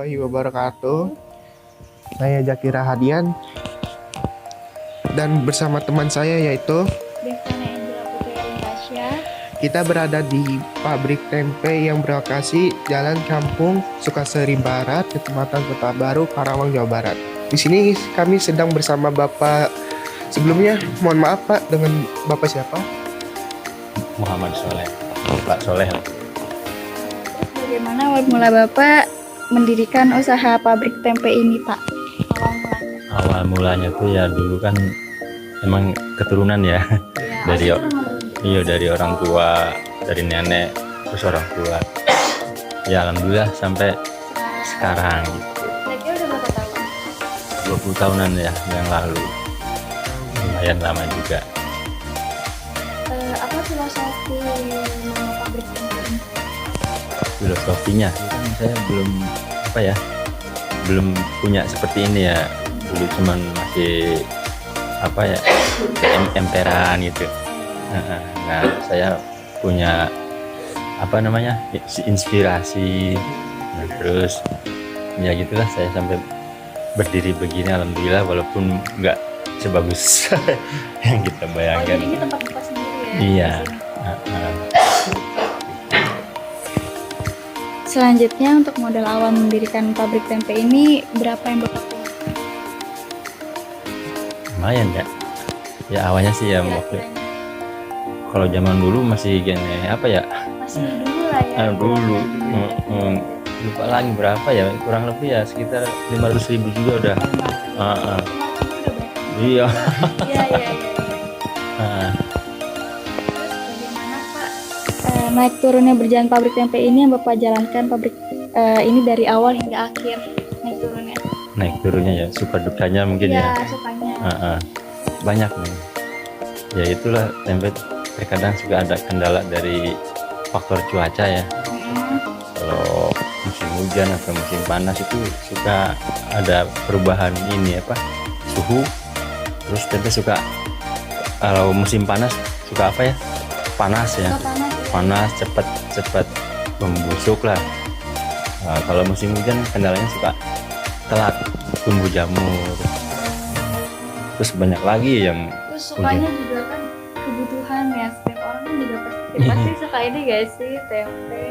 warahmatullahi wabarakatuh. Saya Zaki Rahadian dan bersama teman saya yaitu Devana Angela Putri Arintasya. kita berada di pabrik tempe yang berlokasi Jalan Kampung Sukaseri Barat, Kecamatan Kota Baru, Karawang, Jawa Barat. Di sini kami sedang bersama Bapak. Sebelumnya mohon maaf Pak, dengan Bapak siapa? Muhammad Soleh, Pak Soleh. Terus bagaimana awal mula Bapak mendirikan usaha pabrik tempe ini, Pak? Awal mulanya tuh ya dulu kan emang keturunan ya, dari orang tua, dari nenek terus orang tua. Ya alhamdulillah sampai sekarang gitu. Kira-kira udah berapa tahun? 20 tahunan ya yang lalu. Lumayan lama juga. Apa filosofi nama pabrik tempe ini? Filosofinya kan saya belum punya seperti ini ya. Dulu cuman masih emperan gitu. Nah, saya punya inspirasi. Nah, terus ya gitulah saya sampai berdiri begini, alhamdulillah, walaupun nggak sebagus yang kita bayangkan. Jadi ini tempat Bapak sendiri ya? Iya. Selanjutnya untuk modal awal mendirikan pabrik tempe ini berapa yang Bapak punya? Lumayan ya. Ya awalnya sih ya waktu kalau zaman dulu masih gini Masih dulu lah ya. dulu lupa lagi berapa ya, kurang lebih ya sekitar 500.000 juga udah. Iya. Iya. Bagaimana Pak naik turunnya berjalan pabrik tempe ini yang Bapak jalankan pabrik ini dari awal hingga akhir naik turunnya? Naik turunnya ya, suka dukanya mungkin ya. Sukanya. Banyak nih. Ya itulah, tempe terkadang juga ada kendala dari faktor cuaca ya. Kalau musim hujan atau musim panas itu suka ada perubahan suhu. Terus tempe suka kalau musim panas suka panas ya. Panas cepat membusuk lah. Nah, kalau musim hujan kendalanya suka telat tumbuh jamur. Terus banyak lagi yang Terus sukanya juga kan kebutuhan ya, setiap orang kan juga pasti suka ini guys sih, tempe.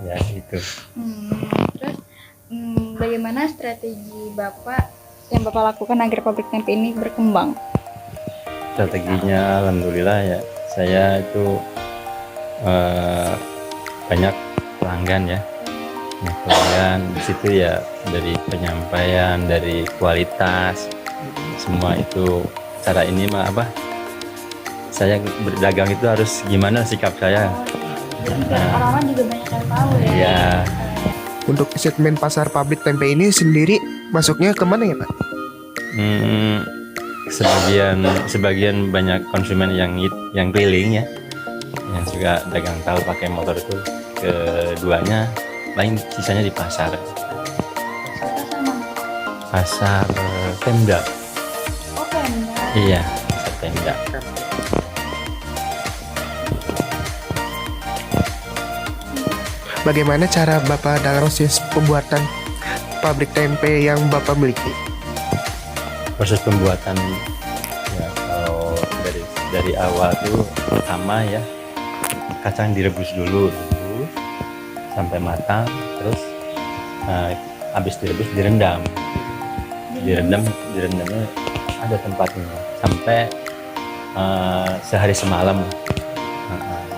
Ya itu. Terus bagaimana strategi Bapak yang Bapak lakukan agar pabrik tempe ini berkembang? Strateginya alhamdulillah ya, saya itu banyak pelanggan ya. Di situ ya, dari penyampaian, dari kualitas, semua itu cara ini saya berdagang itu harus gimana sikap saya. Orang-orang juga banyak yang tahu ya. Ya. Untuk segmen pasar pabrik tempe ini sendiri masuknya kemana ya Pak? Sebagian banyak konsumen yang keliling ya, yang juga dagang tahu pakai motor itu. Keduanya paling sisanya di pasar. Pasar Pemda. Oh, Pemda. Iya, pasar Pemda. Bagaimana cara Bapak dalam proses pembuatan pabrik tempe yang Bapak miliki? Proses pembuatan ya, kalau dari awal tuh pertama ya, kacang direbus dulu sampai matang, terus habis direbus direndamnya ada tempatnya sampai sehari semalam.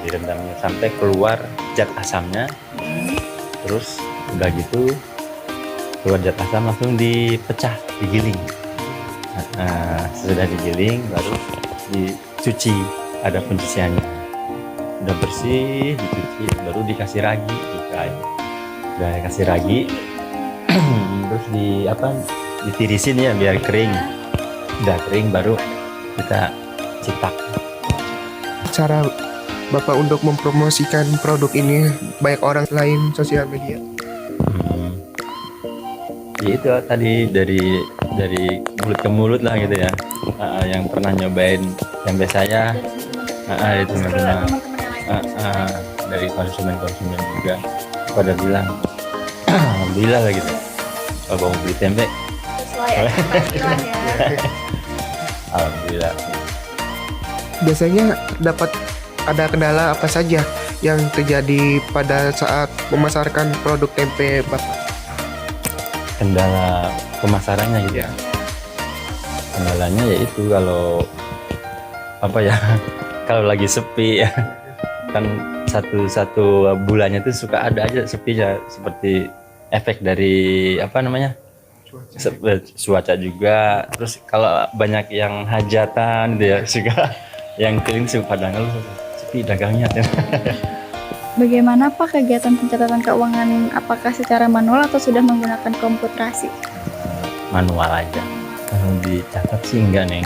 Direndamnya sampai keluar zat asamnya. Terus udah gitu keluar zat asam langsung dipecah, digiling. Sesudah digiling baru dicuci, ada pencuciannya. Udah bersih dicuci baru dikasih ragi, udah dikasih ragi terus ditirisin ya biar kering. Udah kering baru kita cetak. Cara Bapak untuk mempromosikan produk ini banyak orang lain sosial media? Ya itu tadi dari mulut ke mulut lah gitu ya. Yang pernah nyobain tempe saya, itu teman-teman, dari konsumen juga pada bilang alhamdulillah lah gitu. Kalau mau beli tempe, Sesuai ekspektasi ya. alhamdulillah. Biasanya dapat ada kendala apa saja yang terjadi pada saat memasarkan produk tempe Bapak? Kendala pemasarannya gitu ya. Kendalanya yaitu kalau apa ya, kalau lagi sepi ya, kan satu bulannya tuh suka ada aja sepinya, seperti efek dari apa namanya, cuaca juga. Terus kalau banyak yang hajatan gitu ya, juga yang keliling suka pada ngeluh sepi dagangnya. Bagaimana Pak kegiatan pencatatan keuangan? Apakah secara manual atau sudah menggunakan komputerasi? Manual aja. Kalau dicatat sih enggak, Neng.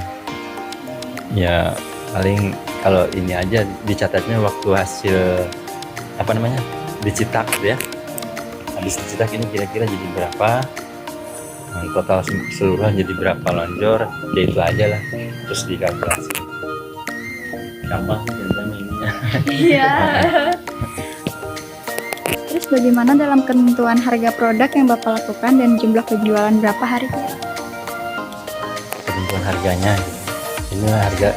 Ya paling kalau ini aja dicatatnya waktu hasil apa namanya, dicetak gitu ya. Habis dicetak ini kira-kira jadi berapa, total keseluruhan jadi berapa lonjor, ya itu aja lah. Terus dikalkulasi. Gampang sebenarnya ininya. Iya. Terus bagaimana dalam penentuan harga produk yang Bapak lakukan dan jumlah penjualan berapa hari? Penentuan harganya gitu. Inilah harga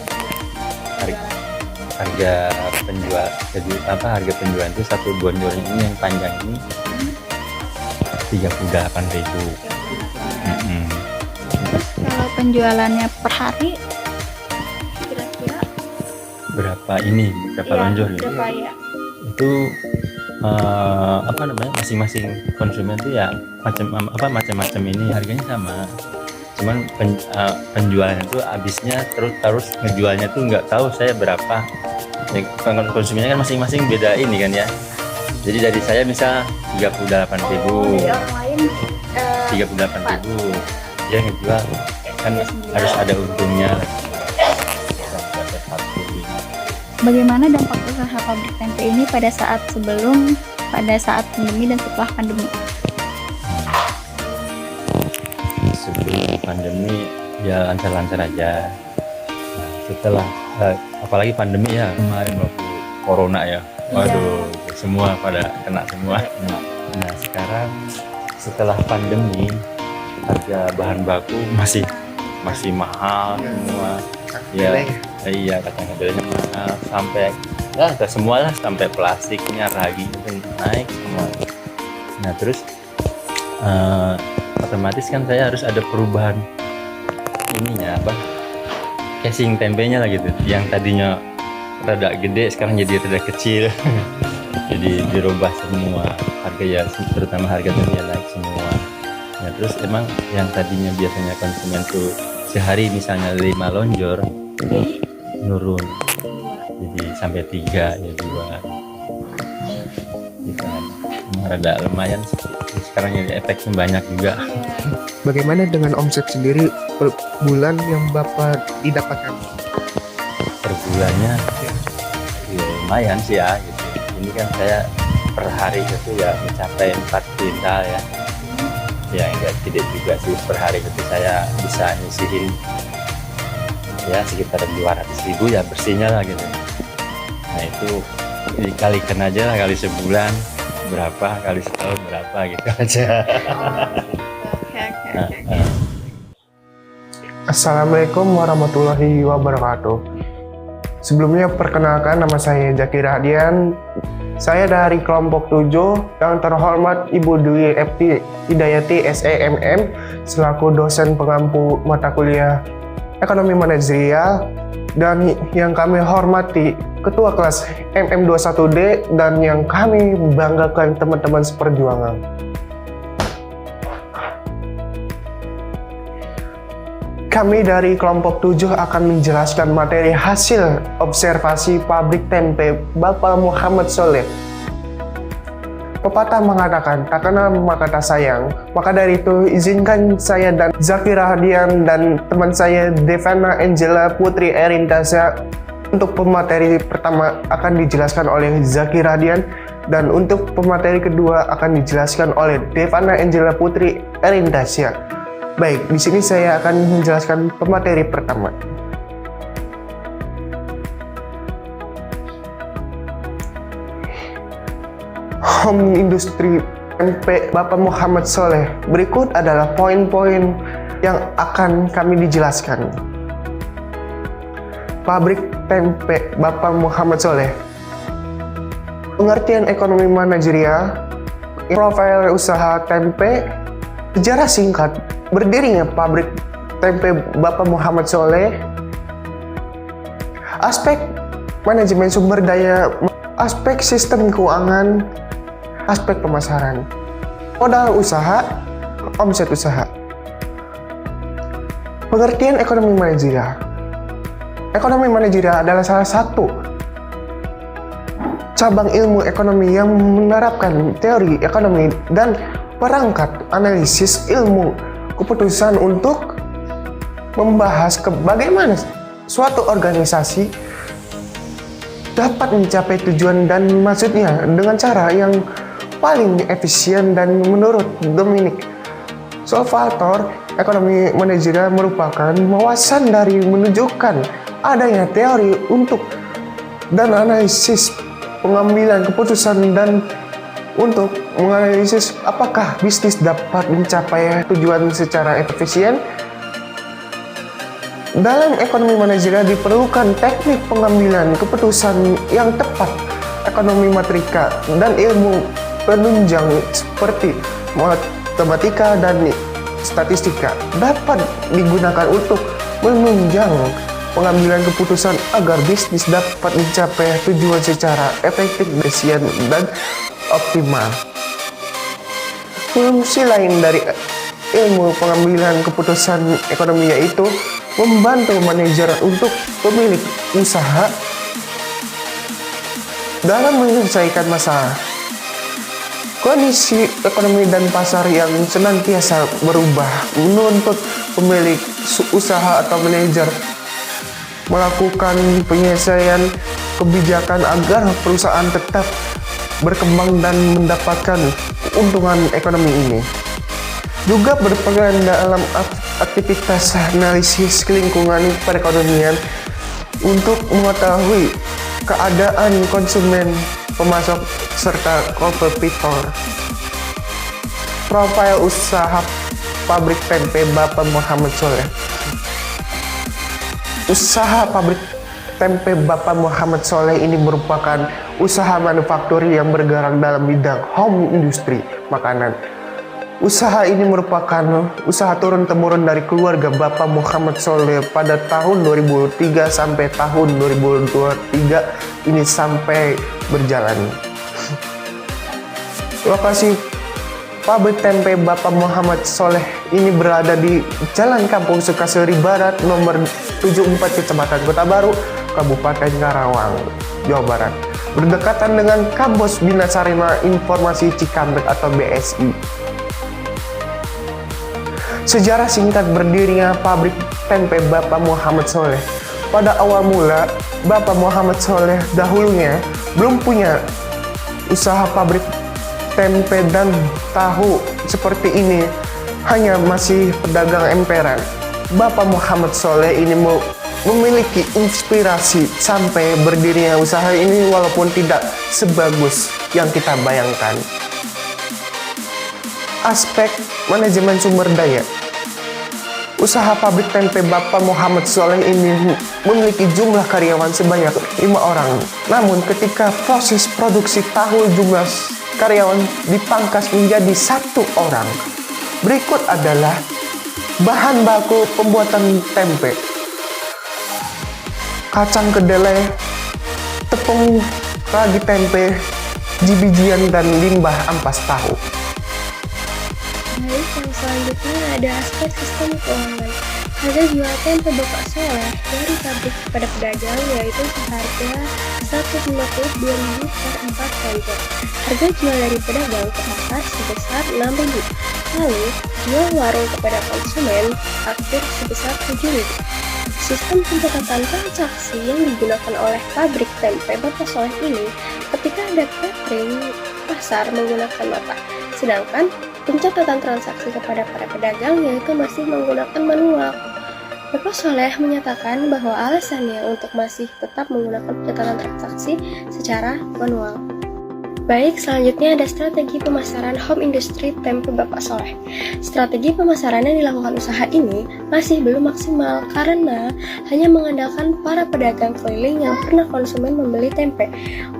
penjual, jadi apa, harga penjualan itu satu bonjolnya ini yang panjang ini 38.000. Kalau penjualannya per hari kira-kira Berapa lonjor gitu. berapa ya? Itu apa namanya, masing-masing konsumen tuh ya macam-macam ini harganya sama, cuman penjualannya tuh habisnya terus ngejualnya tuh nggak tahu saya berapa ya, konsumennya kan masing-masing beda ini kan ya. Jadi dari saya misal 38.000, Dari orang lain 38.000 dia ngejual kan harus ada untungnya. Bagaimana dampak usaha pabrik tempe ini pada saat pandemi dan setelah pandemi? Sebelum pandemi ya lancar-lancar aja. Nah, setelah apalagi pandemi ya kemarin waktu corona ya, waduh semua pada kena semua. Nah sekarang setelah pandemi harga bahan baku masih mahal semua ya. Iya, kacang kedelainya mahal, sampai ya ke semua lah, sampai plastiknya, ragi itu naik semua. Nah terus otomatis kan saya harus ada perubahan ininya apa, casing tempenya lah gitu, yang tadinya rada gede sekarang jadi rada kecil. Jadi dirubah semua harga ya, terutama harga tempe naik semua. Nah terus emang yang tadinya biasanya konsumen tuh sehari misalnya 5 lonjor nurun jadi sampai 3 ya 2 gitu kan. Rada lumayan sekarang, jadi efeknya banyak juga. Bagaimana dengan omset sendiri per bulan yang Bapak didapatkan? Per bulannya ya lumayan sih ya gitu. Ini kan saya per hari itu ya mencapai 4 kuintal ya. Ya enggak tidak juga sih, per hari itu saya bisa nyisihin ya sekitar 200.000 ya bersihnya lah gitu. Nah itu dikalikan aja lah, kali sebulan berapa, kali setahun berapa gitu aja. Assalamualaikum warahmatullahi wabarakatuh. Sebelumnya perkenalkan, nama saya Zakir Hadian. Saya dari kelompok 7 yang terhormat Ibu Dwi Epti Hidayati SEMM selaku dosen pengampu mata kuliah Ekonomi Manajerial, dan yang kami hormati Ketua Kelas MM21D dan yang kami banggakan teman-teman seperjuangan. Kami dari kelompok 7 akan menjelaskan materi hasil observasi pabrik tempe Bapak Muhammad Soleh. Pepatah mengatakan, tak kenal maka tak sayang. Maka dari itu, izinkan saya dan Zakira Hadian dan teman saya Devana Angela Putri Erintasa untuk pemateri pertama akan dijelaskan oleh Zakira Hadian, dan untuk pemateri kedua akan dijelaskan oleh Devana Angela Putri Erintasa. Baik, di sini saya akan menjelaskan pemateri pertama. Home industry tempe Bapak Muhammad Soleh. Berikut adalah poin-poin yang akan kami dijelaskan. Pabrik tempe Bapak Muhammad Soleh. Pengertian ekonomi manajerial, profil usaha tempe, sejarah singkat berdirinya pabrik tempe Bapak Muhammad Soleh, aspek manajemen sumber daya, aspek sistem keuangan, aspek pemasaran, modal usaha, omset usaha. Pengertian ekonomi manajerial. Ekonomi manajerial adalah salah satu cabang ilmu ekonomi yang menerapkan teori ekonomi dan perangkat analisis ilmu keputusan untuk membahas bagaimana suatu organisasi dapat mencapai tujuan dan maksudnya dengan cara yang paling efisien. Dan menurut Dominic Salvatore, ekonomi manajerial merupakan wawasan dari menunjukkan adanya teori untuk dan analisis pengambilan keputusan dan untuk menganalisis apakah bisnis dapat mencapai tujuan secara efisien. Dalam ekonomi manajerial diperlukan teknik pengambilan keputusan yang tepat, ekonomi matrika, dan ilmu penunjang seperti matematika dan statistika dapat digunakan untuk menunjang pengambilan keputusan agar bisnis dapat mencapai tujuan secara efektif, efisien, dan optimal. Fungsi lain dari ilmu pengambilan keputusan ekonomi yaitu membantu manajer untuk pemilik usaha dalam menyelesaikan masalah. Kondisi ekonomi dan pasar yang senantiasa berubah menuntut pemilik usaha atau manajer melakukan penyelesaian kebijakan agar perusahaan tetap berkembang dan mendapatkan keuntungan ekonomi ini. Juga berperan dalam aktivitas analisis lingkungan perekonomian untuk mengetahui keadaan konsumen, pemasok, serta kompetitor. Profil usaha pabrik tempe Bapak Muhammad Soleh. Usaha pabrik tempe Bapak Muhammad Soleh ini merupakan usaha manufaktur yang bergerak dalam bidang home industry makanan. Usaha ini merupakan usaha turun-temurun dari keluarga Bapak Muhammad Soleh pada tahun 2003 sampai tahun 2023 ini sampai berjalan. Lokasi pabrik tempe Bapak Muhammad Soleh ini berada di Jalan Kampung Sukaseri Barat nomor 74 Kecamatan Kota Baru, Kabupaten Karawang, Jawa Barat. Berdekatan dengan Kampus Bina Sarana Informasi Cikampek atau BSI. Sejarah singkat berdirinya pabrik tempe Bapak Muhammad Soleh. Pada awal mula, Bapak Muhammad Soleh dahulunya belum punya usaha pabrik tempe dan tahu seperti ini, hanya masih pedagang emperan. Bapak Muhammad Soleh ini memiliki inspirasi sampai berdirinya usaha ini walaupun tidak sebagus yang kita bayangkan. Aspek manajemen sumber daya. Usaha pabrik tempe Bapak Muhammad Soleh ini memiliki jumlah karyawan sebanyak 5 orang. Namun ketika proses produksi tahu jumlah karyawan dipangkas menjadi 1 orang. Berikut adalah bahan baku pembuatan tempe: kacang kedelai, tepung ragi tempe, biji-bijian, dan limbah ampas tahu. Baik, yang selanjutnya ada aspek sistem keuangan. Harga jual tempe Bapak Soleh dari pabrik kepada pedagang yaitu seharga Rp152.000 per 4 konter. Harga jual dari pedagang ke pasar sebesar Rp6.000. Lalu, jual warung kepada konsumen akhir sebesar Rp7.000. Sistem pencatatan transaksi yang digunakan oleh pabrik tempe Bapak Soleh ini ketika ada catering pasar menggunakan nota, sedangkan pencatatan transaksi kepada para pedagang yaitu masih menggunakan manual. Bapak Soleh menyatakan bahwa alasannya untuk masih tetap menggunakan pencatatan transaksi secara manual. Baik, selanjutnya ada strategi pemasaran home industry tempe Bapak Soleh. Strategi pemasaran yang dilakukan usaha ini masih belum maksimal karena hanya mengandalkan para pedagang keliling yang pernah konsumen membeli tempe.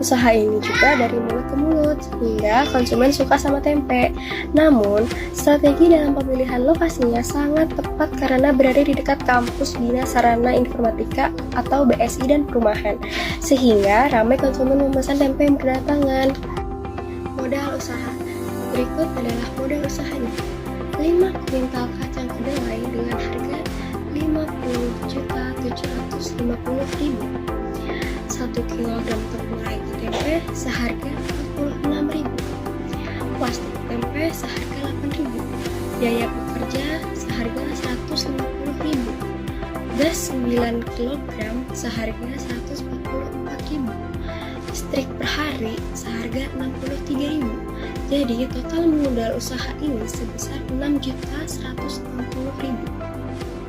Usaha ini juga dari mulut ke mulut, sehingga konsumen suka sama tempe. Namun, strategi dalam pemilihan lokasinya sangat tepat karena berada di dekat kampus Bina Sarana Informatika atau BSI dan perumahan, sehingga ramai konsumen memesan tempe yang berdatangan. Modal usaha. Berikut adalah modal usahanya. 5 kuintal kacang kedelai dengan harga 50.750.000. 1 kilogram tepung ragi tempe seharga 46.000. Plastik tempe seharga 8.000. Biaya pekerja seharga 150.000. Gas 9 kg seharga 144.000. Listrik per hari seharga 63.000. Jadi total modal usaha ini sebesar 6.160.000.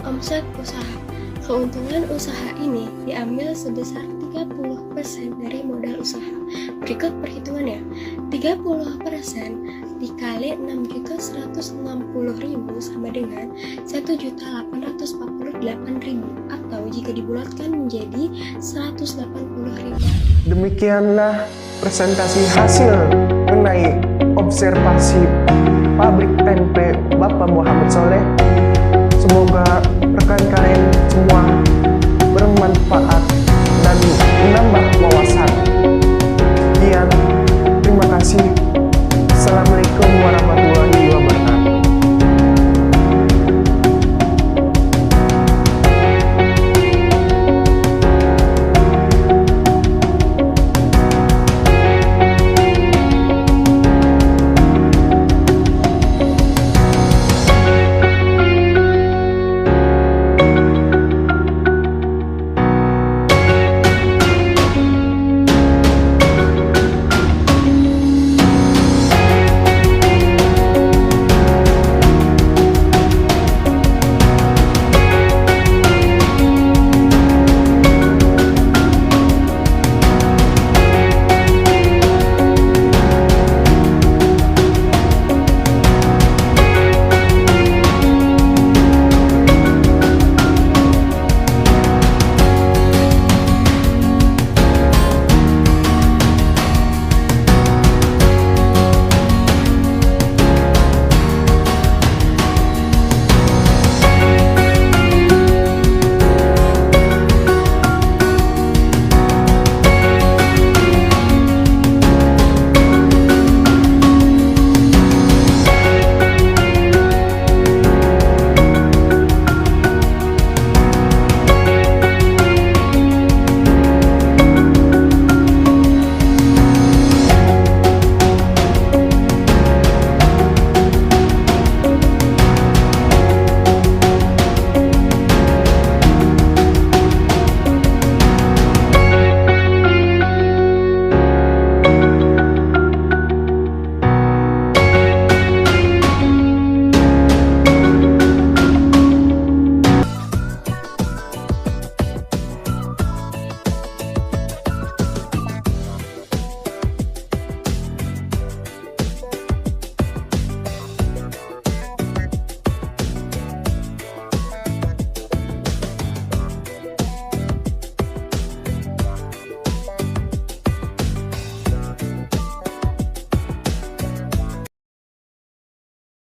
Omset usaha. Keuntungan usaha ini diambil sebesar 30% dari modal usaha. Berikut perhitungannya. 30% dikali 6.160.000 sama dengan 1.848.000 atau jika dibulatkan menjadi 180.000. Demikianlah presentasi hasil mengenai observasi pabrik tempe Bapak Muhammad Soleh. Semoga